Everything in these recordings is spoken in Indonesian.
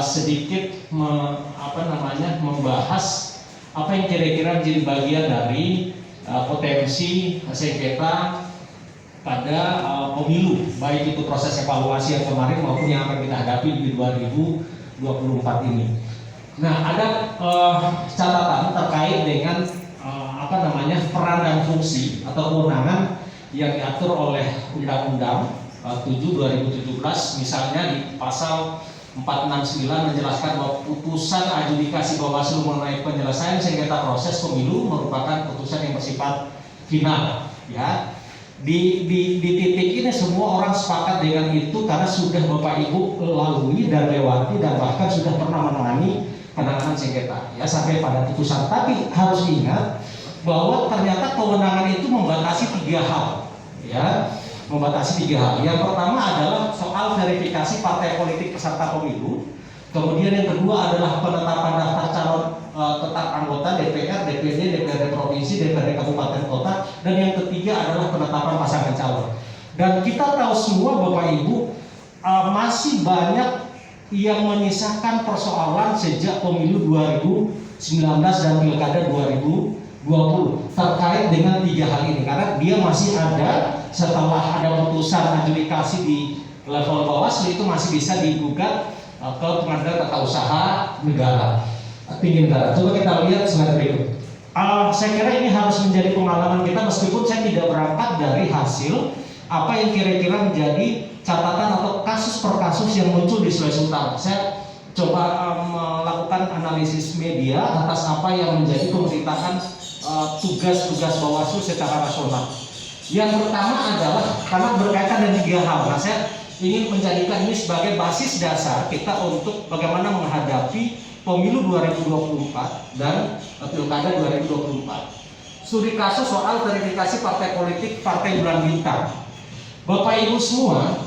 sedikit membahas apa yang kira-kira menjadi bagian dari potensi sengketa pada pemilu, baik itu proses evaluasi yang kemarin maupun yang akan kita hadapi di 2024 ini. Nah, ada catatan terkait dengan peran dan fungsi atau kewenangan yang diatur oleh Undang-Undang 7/2017, misalnya di pasal 469 menjelaskan bahwa putusan adjudikasi Bawaslu mengenai penyelesaian sengketa proses pemilu merupakan putusan yang bersifat final. Ya, di titik ini semua orang sepakat dengan itu karena sudah Bapak Ibu lalui dan lewati dan bahkan sudah pernah menangani penanganan sengketa ya sampai pada putusan. Tapi harus diingat bahwa ternyata kewenangan itu membatasi tiga hal, ya. Membatasi tiga hal. Yang pertama adalah soal verifikasi partai politik peserta pemilu. Kemudian yang kedua adalah penetapan daftar calon tetap anggota DPR, DPD, DPRD provinsi, DPRD kabupaten kota, dan yang ketiga adalah penetapan pasangan calon. Dan kita tahu semua Bapak Ibu masih banyak yang menyisakan persoalan sejak pemilu 2019 dan pilkada 2020 terkait dengan tiga hal ini, karena dia masih ada setelah ada putusan adjudikasi di level Bawaslu itu masih bisa digugat ke Pengadilan Tata Usaha Negara Tinggi Negara. Coba kita lihat slide berikut. Saya kira ini harus menjadi pengalaman kita meskipun saya tidak berangkat dari hasil apa yang kira-kira menjadi catatan atau kasus per kasus yang muncul di Sulawesi Utara. Saya coba melakukan analisis media atas apa yang menjadi pemberitakan tugas-tugas Bawaslu secara rasional. Yang pertama adalah karena berkaitan dengan tiga hal. Nah, saya ingin menjadikan ini sebagai basis dasar kita untuk bagaimana menghadapi pemilu 2024 dan pilkada 2024. Studi kasus soal verifikasi partai politik Partai Bulan Bintang. Bapak Ibu semua,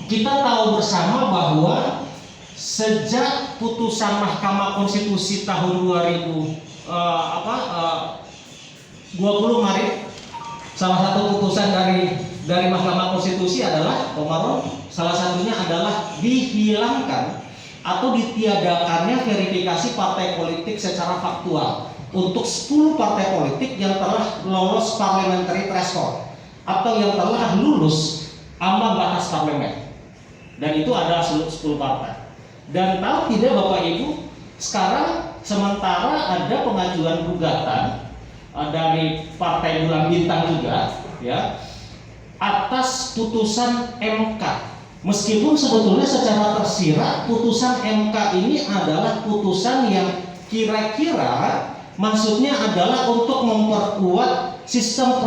kita tahu bersama bahwa sejak putusan Mahkamah Konstitusi tahun 20 Maret, salah satu putusan dari Mahkamah Konstitusi adalah salah satunya adalah dihilangkan atau ditiadakannya verifikasi partai politik secara faktual untuk 10 partai politik yang telah lolos parliamentary threshold atau yang telah lulus ambang batas parlemen, dan itu adalah 10 partai. Dan tahu tidak Bapak Ibu, sekarang sementara ada pengajuan gugatan dari Partai Bulan Bintang juga, ya, atas putusan MK. Meskipun sebetulnya secara tersirat putusan MK ini adalah putusan yang kira-kira maksudnya adalah untuk memperkuat sistem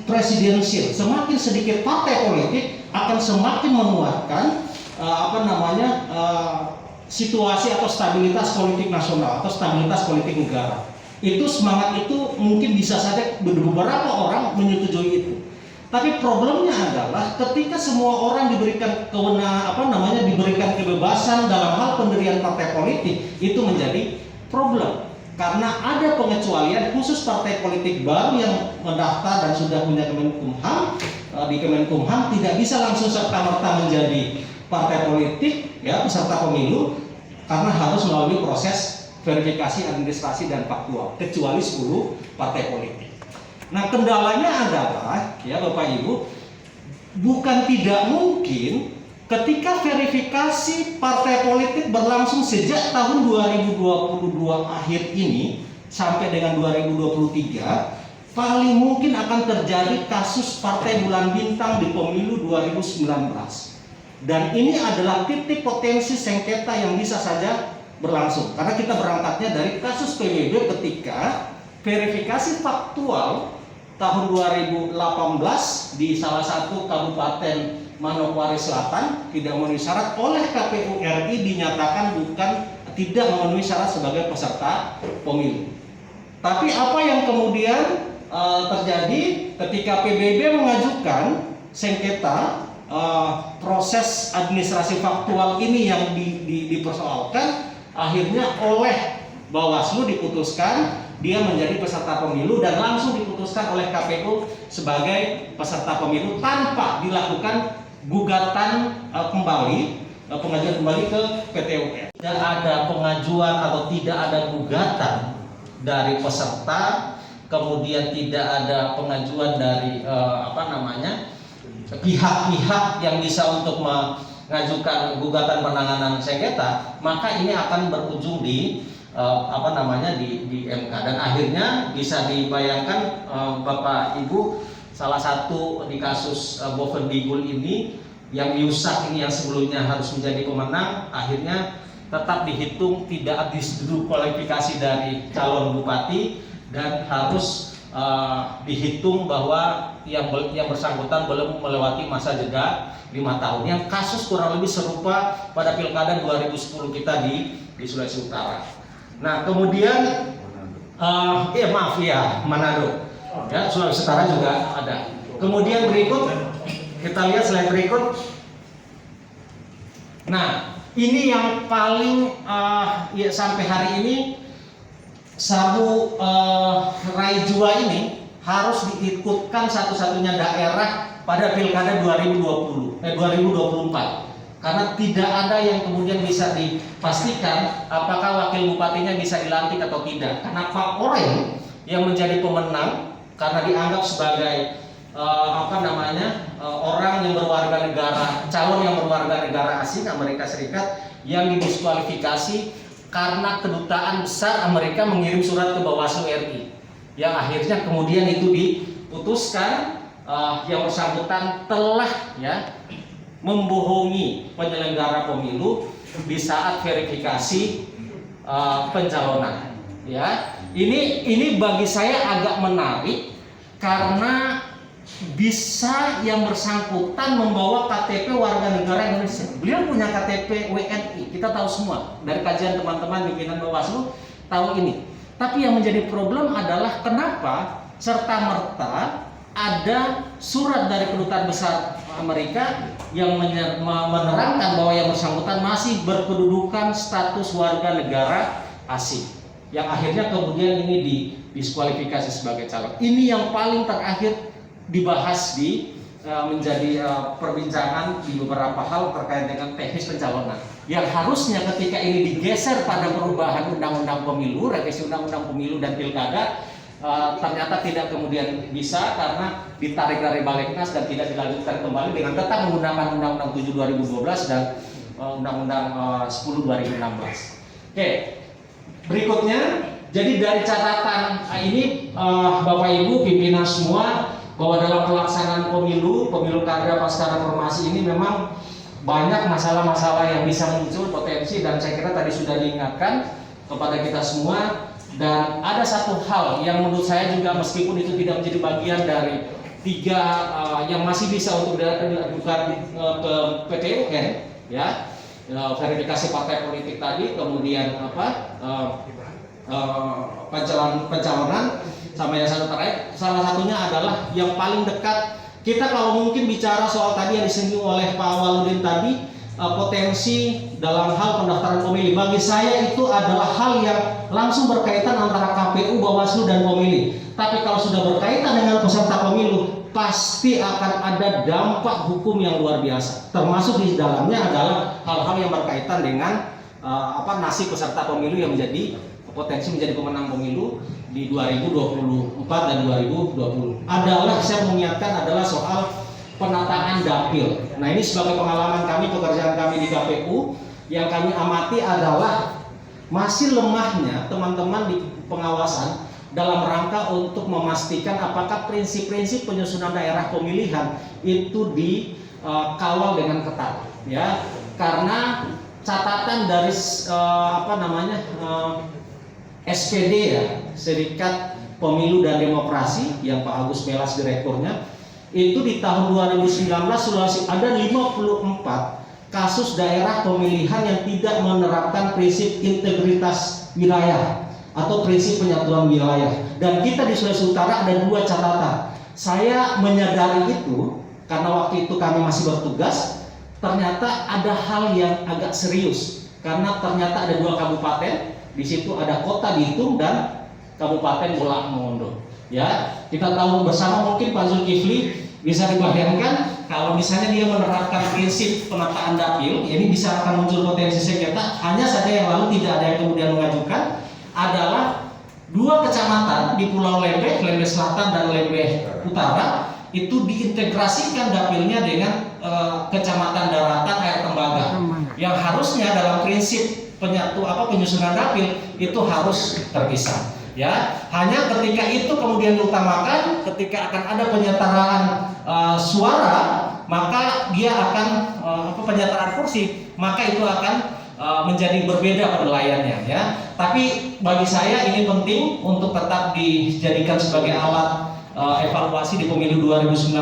presidensial. Semakin sedikit partai politik akan semakin menguatkan situasi atau stabilitas politik nasional atau stabilitas politik negara. Itu semangat itu mungkin bisa saja beberapa orang menyetujui itu. Tapi problemnya adalah ketika semua orang diberikan diberikan kebebasan dalam hal pendirian partai politik, itu menjadi problem. Karena ada pengecualian khusus partai politik baru yang mendaftar dan sudah punya Kemenkumham, di Kemenkumham tidak bisa langsung serta-merta menjadi partai politik, ya, peserta pemilu, karena harus melalui proses verifikasi administrasi dan faktual, kecuali 10 partai politik. Nah, kendalanya adalah, ya Bapak Ibu, bukan tidak mungkin ketika verifikasi partai politik berlangsung sejak tahun 2022 akhir ini sampai dengan 2023, paling mungkin akan terjadi kasus Partai Bulan Bintang di pemilu 2019. Dan ini adalah titik potensi sengketa yang bisa saja berlangsung, karena kita berangkatnya dari kasus PBB ketika verifikasi faktual tahun 2018 di salah satu kabupaten Manokwari Selatan tidak memenuhi syarat oleh KPU RI dinyatakan tidak memenuhi syarat sebagai peserta pemilu. Tapi apa yang kemudian terjadi ketika PBB mengajukan sengketa proses administrasi faktual ini yang dipersoalkan, akhirnya oleh Bawaslu diputuskan dia menjadi peserta pemilu dan langsung diputuskan oleh KPU sebagai peserta pemilu tanpa dilakukan gugatan kembali pengajuan kembali ke PT UN. Tidak ada pengajuan atau tidak ada gugatan dari peserta, kemudian tidak ada pengajuan dari pihak-pihak yang bisa untuk mengajukan gugatan penanganan sengketa, maka ini akan berujung di di MK, dan akhirnya bisa dibayangkan Bapak Ibu, salah satu di kasus Bovendigul ini yang Yusak ini yang sebelumnya harus menjadi pemenang, akhirnya tetap dihitung tidak diskualifikasi dari calon bupati dan harus dihitung bahwa yang bersangkutan belum melewati masa jeda 5 tahun. Yang kasus kurang lebih serupa pada Pilkada 2010 kita di Sulawesi Utara. Nah, kemudian Manado. Ya, Sulawesi Utara juga ada. Kemudian berikut kita lihat slide berikut. Nah, ini yang paling sampai hari ini Sabu Raijua ini harus diikutkan satu-satunya daerah pada Pilkada 2024, karena tidak ada yang kemudian bisa dipastikan apakah wakil bupatinya bisa dilantik atau tidak, karena Pak Oreng yang menjadi pemenang karena dianggap sebagai orang yang berwarga negara, calon yang berwarga negara asing Amerika Serikat yang didiskualifikasi karena kedutaan besar Amerika mengirim surat ke Bawaslu RI, yang akhirnya kemudian itu diputuskan yang bersangkutan telah membohongi penyelenggara pemilu di saat verifikasi pencalonan. Ya, ini bagi saya agak menarik karena bisa yang bersangkutan membawa KTP warga negara Indonesia. Beliau punya KTP WNI, kita tahu semua dari kajian teman-teman pimpinan Bawaslu tahu ini. Tapi yang menjadi problem adalah kenapa serta-merta ada surat dari kedutaan besar Amerika yang menerangkan bahwa yang bersangkutan masih berkedudukan status warga negara asing, yang akhirnya kemudian ini didiskualifikasi sebagai calon. Ini yang paling terakhir dibahas menjadi perbincangan di beberapa hal terkait dengan teknis pencalonan, yang harusnya ketika ini digeser pada perubahan undang-undang pemilu, revisi undang-undang pemilu dan pilkada, ternyata tidak kemudian bisa karena ditarik dari Balegnas dan tidak dilanjutkan kembali dengan tetap menggunakan Undang-Undang 7 2012 dan Undang-Undang 10 2016. Oke, berikutnya, jadi dari catatan ini Bapak Ibu pimpinan semua, bahwa dalam pelaksanaan pemilu kada pasca reformasi ini memang banyak masalah-masalah yang bisa muncul potensi, dan saya kira tadi sudah diingatkan kepada kita semua. Dan ada satu hal yang menurut saya juga meskipun itu tidak menjadi bagian dari 3 yang masih bisa untuk diajukan ke PT UN, ya, verifikasi partai politik tadi, kemudian pencalonan, sama yang satu terakhir, salah satunya adalah yang paling dekat. Kita kalau mungkin bicara soal tadi yang disinggung oleh Pak Waludin tadi, potensi dalam hal pendaftaran pemilih, bagi saya itu adalah hal yang langsung berkaitan antara KPU, Bawaslu dan pemilih. Tapi kalau sudah berkaitan dengan peserta pemilu, pasti akan ada dampak hukum yang luar biasa. Termasuk di dalamnya adalah hal-hal yang berkaitan dengan nasib peserta pemilu yang menjadi potensi menjadi pemenang pemilu di 2024 dan 2020. Saya mengingatkan adalah soal penataan dapil. Nah, ini sebagai pengalaman kami, pekerjaan kami di KPU, yang kami amati adalah masih lemahnya teman-teman di pengawasan dalam rangka untuk memastikan apakah prinsip-prinsip penyusunan daerah pemilihan itu dikawal dengan ketat, ya. Karena catatan dari SPD, ya, Serikat Pemilu dan Demokrasi, yang Pak Agus Melas direkturnya, itu di tahun 2019 Sulawesi ada 54 kasus daerah pemilihan yang tidak menerapkan prinsip integritas wilayah atau prinsip penyatuan wilayah. Dan kita di Sulawesi Utara ada 2 catatan. Saya menyadari itu karena waktu itu kami masih bertugas. Ternyata ada hal yang agak serius, karena ternyata ada 2 kabupaten. Di situ ada Kota Bitung dan Kabupaten Bolaang Mongondo. Ya, kita tahu bersama, mungkin Pak Zulkifli bisa dibayangkan kalau misalnya dia menerapkan prinsip penataan dapil, ini bisa akan muncul potensi sengketa. Hanya saja yang lalu tidak ada yang kemudian mengajukan adalah dua kecamatan di Pulau Lembeh, Lembeh Selatan dan Lembeh Utara itu diintegrasikan dapilnya dengan kecamatan Daratan Air Tembaga, yang harusnya dalam prinsip penyusunan dapil itu harus terpisah. Ya, hanya ketika itu kemudian diutamakan, ketika akan ada penyetaraan suara, maka dia akan penyetaraan kursi, maka itu akan menjadi berbeda penilaiannya, ya. Tapi bagi saya ini penting untuk tetap dijadikan sebagai alat evaluasi di pemilu 2019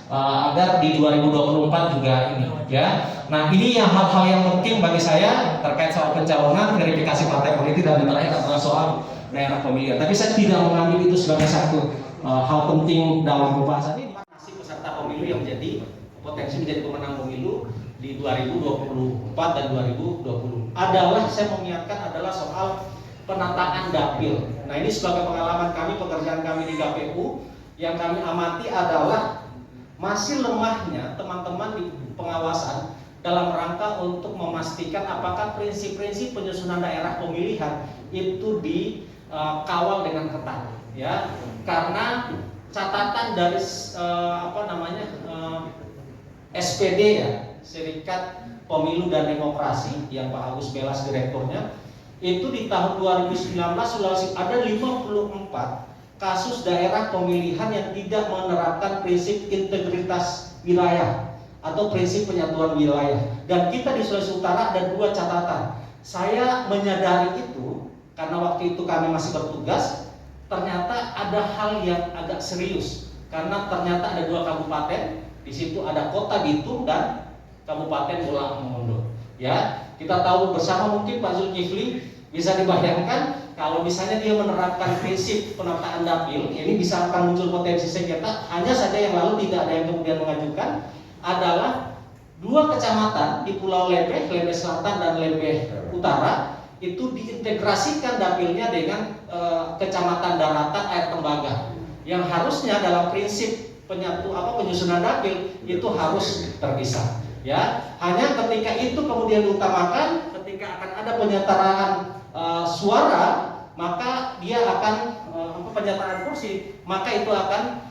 agar di 2024 juga ini, ya. Nah, ini yang hal-hal yang penting bagi saya terkait soal pencalonan, verifikasi partai politik, dan yang terakhir adalah soal daerah pemilihan. Tapi saya tidak mengambil itu sebagai satu hal penting dalam pembahasan ini. Nasib peserta pemilu yang menjadi potensi menjadi pemenang pemilu di 2024 dan 2020 adalah, saya mengingatkan, adalah soal penataan dapil. Nah, ini sebagai pengalaman kami, pekerjaan kami di KPU, yang kami amati adalah masih lemahnya teman-teman di pengawasan dalam rangka untuk memastikan apakah prinsip-prinsip penyusunan daerah pemilihan itu dikawal dengan ketat, ya. Karena catatan dari SPD, ya, Serikat Pemilu dan Demokrasi, yang Pak Agus Melas direkturnya, itu di tahun 2019 Sulawesi ada 54 kasus daerah pemilihan yang tidak menerapkan prinsip integritas wilayah atau prinsip penyatuan wilayah. Dan kita di Sulawesi Utara ada 2 catatan. Saya menyadari itu karena waktu itu kami masih bertugas. Ternyata ada hal yang agak serius, karena ternyata ada 2 kabupaten. Di situ ada Kota Bitung dan Kabupaten Pulau Mongondo. Ya, kita tahu bersama, mungkin Pak Zulkifli bisa dibayangkan kalau misalnya dia menerapkan prinsip penataan dapil, ini bisa akan muncul potensi sengketa. Hanya saja yang lalu tidak ada yang kemudian mengajukan adalah 2 kecamatan di Pulau Lembeh, Lembeh Selatan dan Lembeh Utara itu diintegrasikan dapilnya dengan kecamatan Daratan Air Tembaga, yang harusnya dalam prinsip penyusunan dapil itu harus terpisah, ya. Hanya ketika itu kemudian diutamakan, ketika akan ada penyetaraan suara, maka dia akan penyetaraan kursi, maka itu akan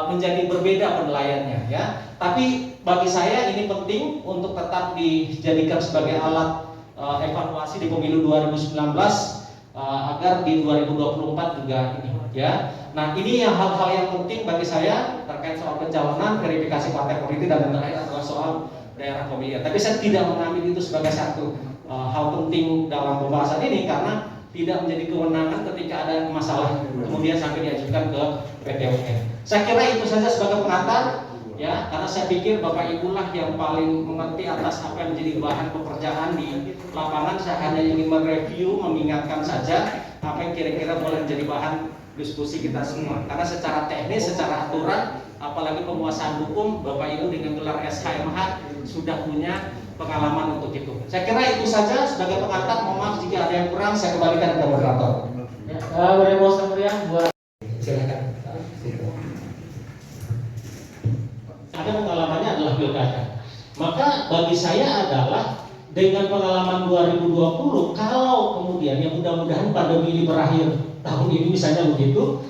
menjadi berbeda penilaiannya, ya. Tapi bagi saya ini penting untuk tetap dijadikan sebagai alat evaluasi di pemilu 2019 agar di 2024 juga ini, ya. Nah, ini yang hal-hal yang penting bagi saya terkait soal pencalonan, verifikasi partai politik, dan yang terakhir adalah soal daerah pemilihan. Tapi saya tidak mengambil itu sebagai satu hal penting dalam pembahasan ini, karena tidak menjadi kewenangan ketika ada masalah kemudian sampai diajukan ke PT UN. Saya kira itu saja sebagai pengantar, ya, karena saya pikir Bapak Ibu lah yang paling mengerti atas apa yang menjadi bahan pekerjaan di lapangan. Saya hanya ingin mereview, mengingatkan saja apa yang kira-kira boleh menjadi bahan diskusi kita semua. Karena secara teknis, secara aturan, apalagi penguasaan hukum, Bapak Ibu dengan gelar SHMH sudah punya pengalaman untuk itu. Saya kira itu saja sebagai pengantar. Mohon maaf jika ada yang kurang, saya kembalikan ke moderator. Ya, boleh Bos Meriam buat. Silakan. Ada pengalamannya adalah pilkada. Maka bagi saya adalah dengan pengalaman 2020, kalau kemudian yang mudah-mudahan pandemi ini berakhir tahun ini misalnya begitu,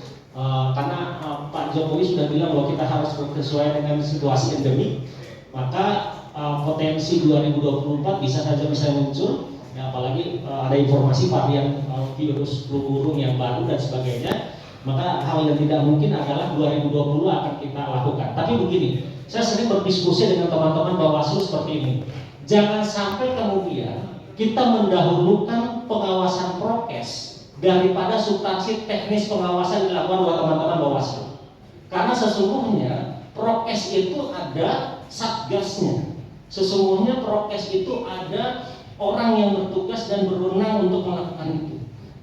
karena Pak Jokowi sudah bilang bahwa kita harus sesuai dengan situasi endemik, maka potensi 2024 bisa saja muncul, ya, apalagi ada informasi varian virus flu burung yang baru dan sebagainya. Maka hal yang tidak mungkin adalah 2020 akan kita lakukan. Tapi begini, saya sering berdiskusi dengan teman-teman Bawaslu seperti ini. Jangan sampai kemudian kita mendahulukan pengawasan prokes daripada substansi teknis pengawasan dilakukan oleh teman-teman Bawaslu. Karena sesungguhnya prokes itu ada satgasnya. Sesungguhnya prokes itu ada orang yang bertugas dan berwenang untuk melakukan itu.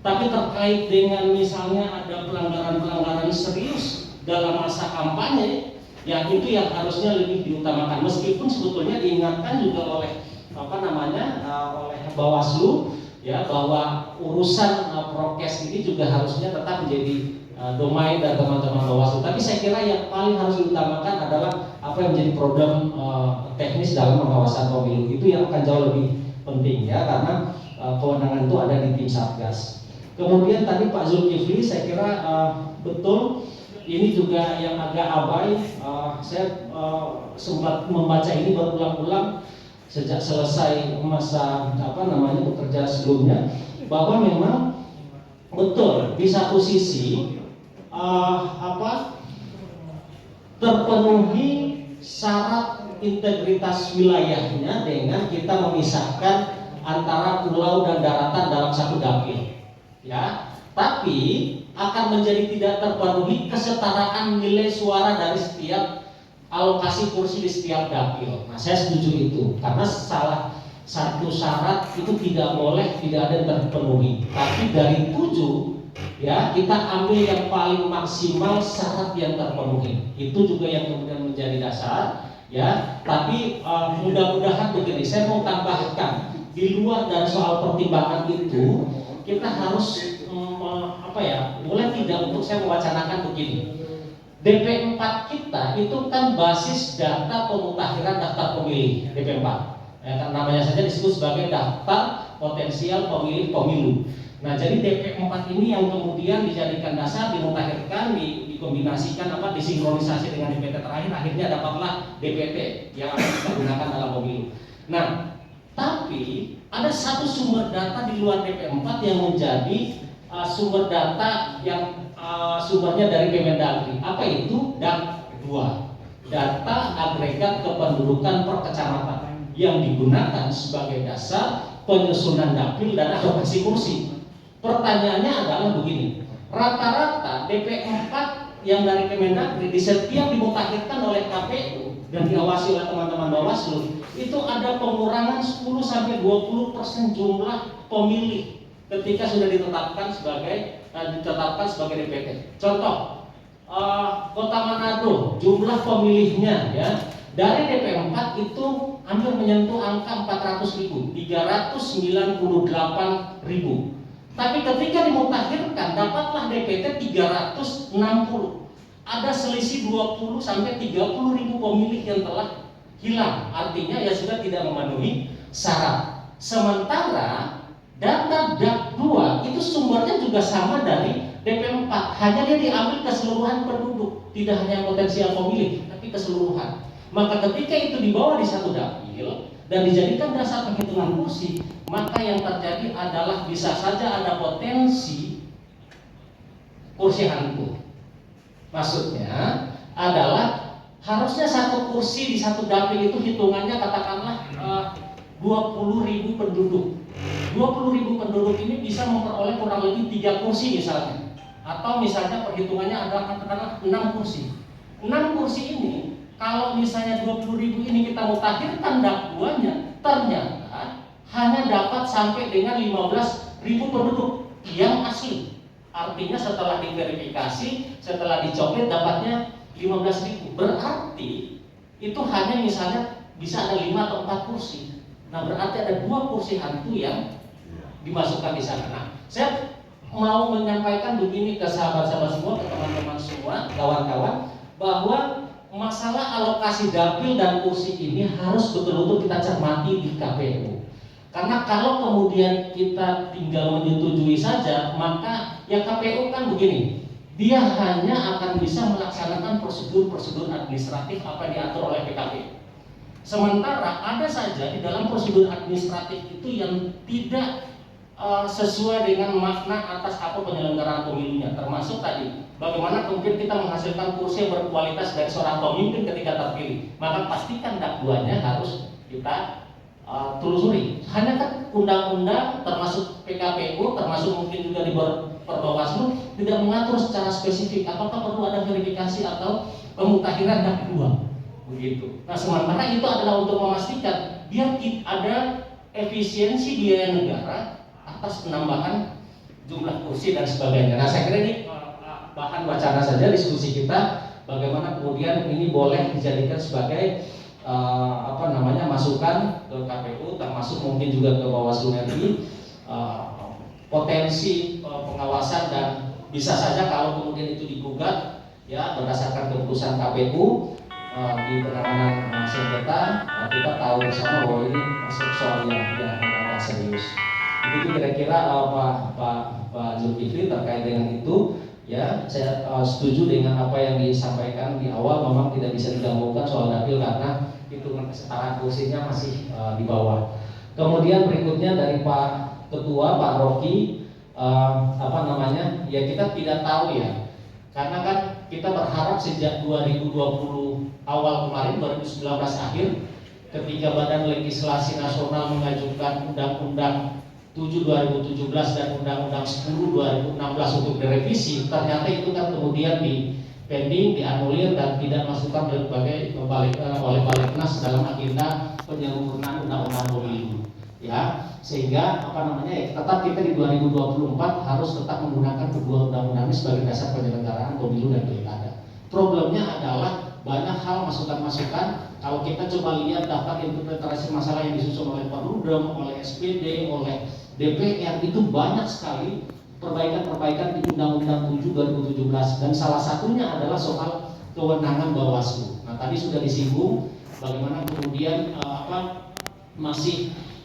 Tapi terkait dengan misalnya ada pelanggaran-pelanggaran serius dalam masa kampanye, ya itu yang harusnya lebih diutamakan. Meskipun sebetulnya diingatkan juga oleh oleh Bawaslu, ya, bahwa urusan prokes ini juga harusnya tetap menjadi domain dan teman-teman Bawaslu. Tapi saya kira yang paling harus diutamakan adalah apa yang menjadi problem teknis dalam pengawasan pemilu. Itu yang akan jauh lebih penting ya, karena kewenangan itu ada di tim Satgas. Kemudian tadi Pak Zulkifli saya kira betul, ini juga yang agak abai. Saya sempat membaca ini berulang-ulang sejak selesai masa bekerja sebelumnya, bahwa memang betul di satu sisi terpenuhi syarat integritas wilayahnya dengan kita memisahkan antara pulau dan daratan dalam satu dapil. Ya, tapi akan menjadi tidak terpenuhi kesetaraan nilai suara dari setiap alokasi kursi di setiap dapil. Nah, saya setuju itu, karena salah satu syarat itu tidak boleh tidak ada yang terpenuhi. Tapi dari 7, ya kita ambil yang paling maksimal syarat yang terpenuhi. Itu juga yang kemudian menjadi dasar. Ya, tapi mudah-mudahan begini, saya mau tambahkan di luar dari soal pertimbangan itu. Kita harus boleh tidak untuk saya mewacanakan begini. DP4 kita itu kan basis data pemutakhiran daftar pemilih DP4. Ya, kan namanya saja disebut sebagai daftar potensial pemilih pemilu. Nah, jadi DP4 ini yang kemudian dijadikan dasar, dimutakhirkan, dikombinasikan disinkronisasi dengan DPT terakhir, akhirnya dapatlah DPT yang akan kita gunakan dalam pemilu. Nah, tapi ada satu sumber data di luar DP4 yang menjadi sumber data yang sumbernya dari Kemendagri. Apa itu? DAK2, data agregat kependudukan per kecamatan, yang digunakan sebagai dasar penyusunan dapil dan alokasi kursi. Pertanyaannya adalah begini, rata-rata DP4 yang dari Kemendagri di setiap dimutakhirkan oleh KPU dan diawasi oleh teman-teman Bawaslu, itu ada pengurangan 10-20% jumlah pemilih ketika sudah ditetapkan sebagai DPT. Contoh, Kota Manado, jumlah pemilihnya ya dari DP4 itu hampir menyentuh angka 400.000, 398.000. Tapi ketika dimutakhirkan dapatlah DPT 360. Ada selisih 20-30.000 pemilih yang telah hilang. Artinya ya sudah tidak memenuhi syarat. Sementara data DAK2 itu sumbernya juga sama dari DP4, hanya dia diambil keseluruhan penduduk, tidak hanya potensial pemilih, tapi keseluruhan. Maka ketika itu dibawa di satu dapil dan dijadikan dasar penghitungan kursi, maka yang terjadi adalah bisa saja ada potensi kursi hantu. Maksudnya adalah harusnya satu kursi di satu dapil itu hitungannya katakanlah 20.000 penduduk. 20.000 penduduk ini bisa memperoleh kurang lebih 3 kursi misalnya. Atau misalnya perhitungannya adalah katakanlah 6 kursi. 6 kursi ini kalau misalnya 20.000 ini kita mutakhirkan DAK2-nya, ternyata hanya dapat sampai dengan 15.000 penduduk yang asli. Artinya setelah diverifikasi, setelah dicopet dapatnya 15.000. Berarti itu hanya misalnya bisa ada 5 atau 4 kursi. Nah, berarti ada 2 kursi hantu yang dimasukkan di sana. Nah, saya mau menyampaikan begini ke sahabat-sahabat semua, ke teman-teman semua, kawan-kawan, bahwa masalah alokasi dapil dan kursi ini harus betul-betul kita cermati di KPU. Karena kalau kemudian kita tinggal menyetujui saja, maka ya KPU kan begini, dia hanya akan bisa melaksanakan prosedur-prosedur administratif apa yang diatur oleh PKPU. Sementara ada saja di dalam prosedur administratif itu yang tidak sesuai dengan makna atas apa penyelenggaraan pemilunya, termasuk tadi bagaimana kemudian kita menghasilkan kursi yang berkualitas dari seorang pemimpin ketika terpilih. Maka pastikan DAK2-nya harus kita telusuri. Hanya kan undang-undang termasuk PKPU, termasuk mungkin juga di Bawaslu tidak mengatur secara spesifik apakah perlu ada verifikasi atau pemutakhiran DAK2 begitu. Nah, sementara itu adalah untuk memastikan biar ada efisiensi biaya negara atas penambahan jumlah kursi dan sebagainya. Nah, saya kira ini bahan wacana saja diskusi kita, bagaimana kemudian ini boleh dijadikan sebagai masukan ke KPU, termasuk mungkin juga ke Bawaslu RI, potensi pengawasan dan bisa saja kalau kemudian itu digugat ya berdasarkan keputusan KPU di penanganan sengketa, kita tahu bersama bahwa ini masuk soal yang agak serius. Itu kira-kira Pak Zulkifli terkait dengan itu. Ya, saya setuju dengan apa yang disampaikan di awal. Memang tidak bisa digabungkan soal dapil karena hitungan kesetaraan kursinya masih di bawah. Kemudian berikutnya dari Pak Ketua Pak Rocky, ya kita tidak tahu ya, karena kan kita berharap sejak 2020 awal kemarin 2019 akhir ketika Badan Legislasi Nasional mengajukan Undang-Undang 7 2017 dan Undang-Undang 10 2016 untuk direvisi, ternyata itu kan kemudian di pending, dianulir dan tidak masukkan oleh Balegnas dalam agenda penyempurnaan Undang-Undang Pemilu. Ya, sehingga tetap kita di 2024 harus tetap menggunakan kedua undang-undang ini sebagai dasar penyelenggaraan pemilu dan pilkada. Problemnya adalah banyak hal masukan-masukan. Kalau kita coba lihat daftar interpretasi masalah yang disusun oleh Perludem, oleh SPD, oleh DPR, itu banyak sekali perbaikan-perbaikan di Undang-Undang 7 2017 dan salah satunya adalah soal kewenangan Bawaslu. Nah, tadi sudah disinggung bagaimana kemudian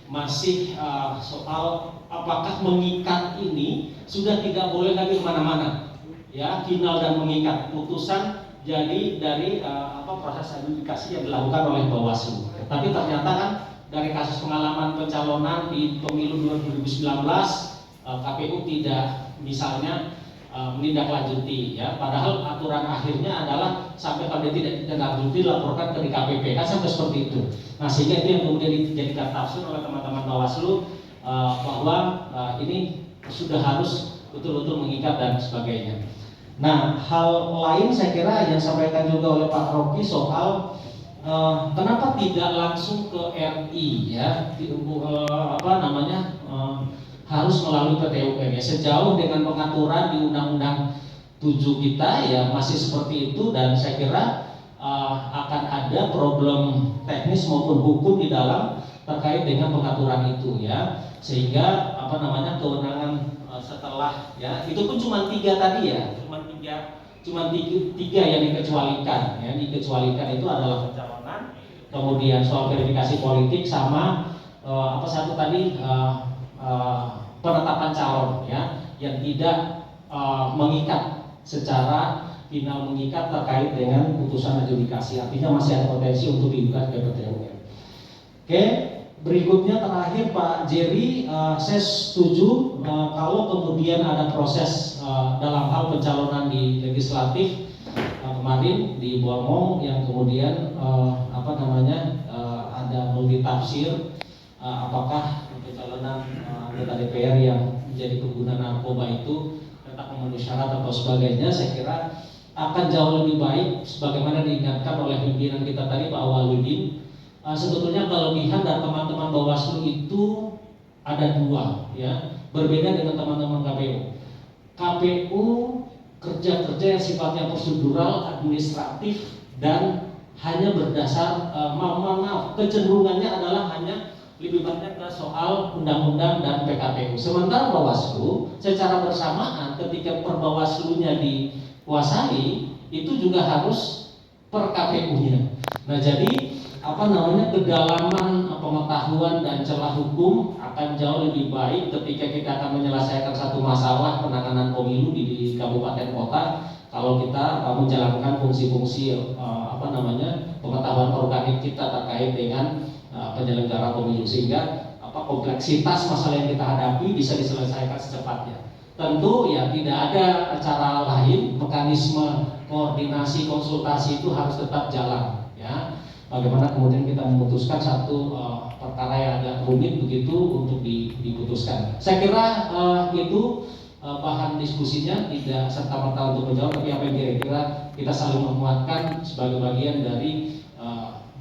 masih soal apakah mengikat ini sudah tidak boleh lagi kemana-mana, ya, final dan mengikat putusan jadi dari proses adjudikasi yang dilakukan oleh Bawaslu. Tapi ternyata kan dari kasus pengalaman pencalonan di pemilu 2019 KPU tidak misalnya menindaklanjuti, ya, padahal aturan akhirnya adalah sampai pada tidak ditindaklanjuti laporkan ke DKPP, kan sampai seperti itu. Nah, sehingga itu yang kemudian dijadikan tafsir oleh teman-teman Bawaslu bahwa ini sudah harus betul-betul mengikat dan sebagainya. Nah, hal lain saya kira yang disampaikan juga oleh Pak Rocky soal kenapa tidak langsung ke RI, ya, harus melalui PT-UN, ya, sejauh dengan pengaturan di Undang-Undang 7 kita ya masih seperti itu, dan saya kira akan ada problem teknis maupun hukum di dalam terkait dengan pengaturan itu, ya, sehingga kewenangan setelah, ya, itu pun cuma 3 tadi, ya, cuma tiga yang dikecualikan, ya, dikecualikan itu adalah pencalonan, kemudian soal verifikasi politik sama satu tadi penetapan calon, ya, yang tidak mengikat secara final, mengikat terkait dengan putusan adjudikasi, artinya masih ada potensi untuk digugat ke PT-UN. Oke, berikutnya terakhir Pak Jerry, saya setuju kalau kemudian ada proses dalam hal pencalonan di legislatif kemarin di Bormong yang kemudian ada multitafsir apakah pencalonan anggota DPR yang menjadi pengguna narkoba itu tetap memenuhi syarat atau sebagainya. Saya kira akan jauh lebih baik sebagaimana diingatkan oleh pimpinan kita tadi Pak Awaludin. Sebetulnya kelebihan dari teman-teman Bawaslu itu ada 2, ya, berbeda dengan teman-teman KPU. KPU kerja-kerja yang sifatnya prosedural, administratif, dan hanya berdasar kecenderungannya adalah hanya lebih banyak ke soal undang-undang dan PKPU. Sementara Bawaslu secara bersamaan ketika perbawaslunya dikuasai itu juga harus per KPU-nya. Nah, jadi kedalaman pengetahuan dan celah hukum akan jauh lebih baik ketika kita akan menyelesaikan satu masalah penanganan pemilu di kabupaten kota kalau kita menjalankan fungsi-fungsi pengetahuan organik kita terkait dengan penyelenggara pemilu, sehingga kompleksitas masalah yang kita hadapi bisa diselesaikan secepatnya. Tentu ya tidak ada cara lain, mekanisme koordinasi konsultasi itu harus tetap jalan, ya. Bagaimana kemudian kita memutuskan satu perkara yang agak rumit begitu untuk diputuskan. Saya kira itu bahan diskusinya, tidak serta-merta untuk menjawab, tapi apa yang kira-kira kita saling menguatkan sebagai bagian dari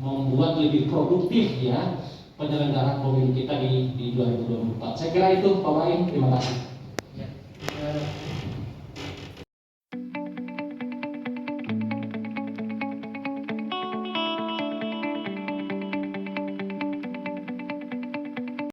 membuat lebih produktif, ya, penyelenggaraan pemilu kita di 2024. Saya kira itu Pak Wain, terima kasih. Ya.